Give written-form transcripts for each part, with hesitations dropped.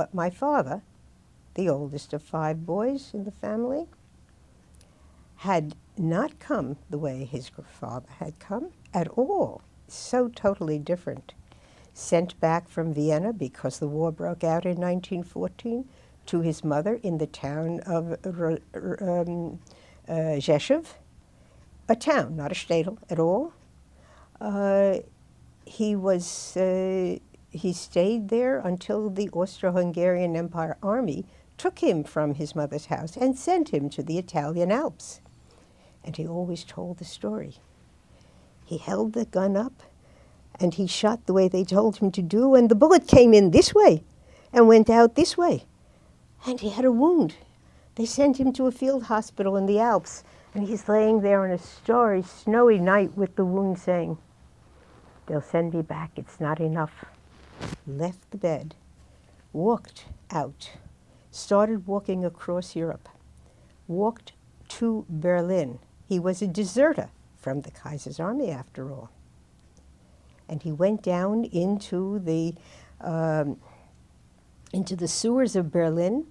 But my father, the oldest of 5 boys in the family, had not come the way his father had come at all. So totally different. Sent back from Vienna because the war broke out in 1914 to his mother in the town of Rzeszów, a town, not a shtetl at all. He stayed there until the Austro-Hungarian Empire Army took him from his mother's house and sent him to the Italian Alps. And he always told the story. He held the gun up and he shot the way they told him to do, and the bullet came in this way and went out this way. And he had a wound. They sent him to a field hospital in the Alps, and he's laying there on a starry, snowy night with the wound saying, "They'll send me back, it's not enough." Left the bed, walked out, started walking across Europe, walked to Berlin. He was a deserter from the Kaiser's army, after all. And he went down into the sewers of Berlin,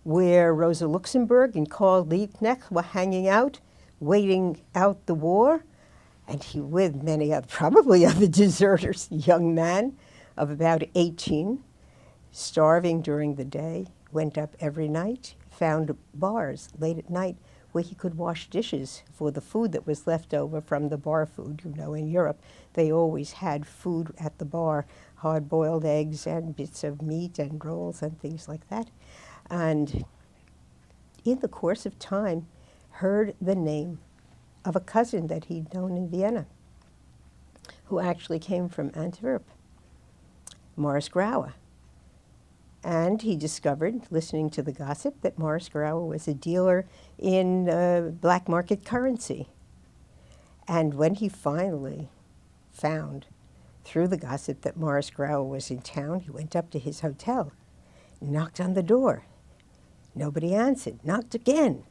where Rosa Luxemburg and Karl Liebknecht were hanging out, waiting out the war. And he, with many other, probably other deserters, young man of about 18, starving during the day, went up every night, found bars late at night where he could wash dishes for the food that was left over from the bar food. You know, in Europe, they always had food at the bar, hard-boiled eggs and bits of meat and rolls and things like that. And in the course of time, heard the name of a cousin that he'd known in Vienna, who actually came from Antwerp, Morris Grauer. And he discovered, listening to the gossip, that Morris Grauer was a dealer in black market currency. And when he finally found, through the gossip, that Morris Grauer was in town, he went up to his hotel, knocked on the door. Nobody answered. Knocked again.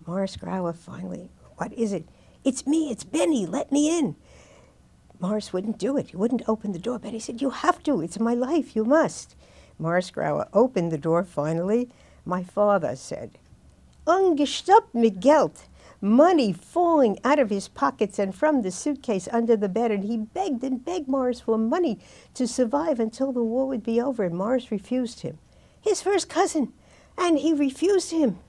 Morris Grauer finally, "What is it?" "It's me, it's Benny, let me in." Morris wouldn't do it. He wouldn't open the door. Benny said, "You have to, it's my life, you must." Morris Grauer opened the door finally. My father said, "Ungestoppt mit Geld," money falling out of his pockets and from the suitcase under the bed, and he begged and begged Morris for money to survive until the war would be over, and Morris refused him. His first cousin, and he refused him.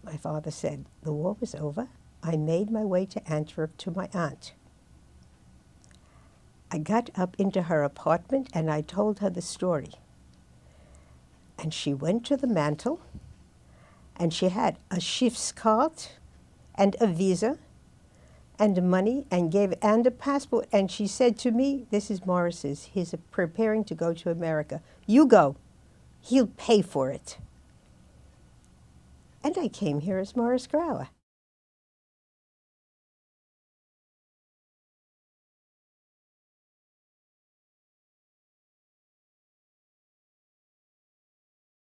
My father said, the war was over. I made my way to Antwerp to my aunt. I got up into her apartment and I told her the story. And she went to the mantel and she had a Schiffskarte and a visa and money and a passport. And she said to me, "This is Morris's. He's preparing to go to America. You go. He'll pay for it." And I came here as Morris Grauer.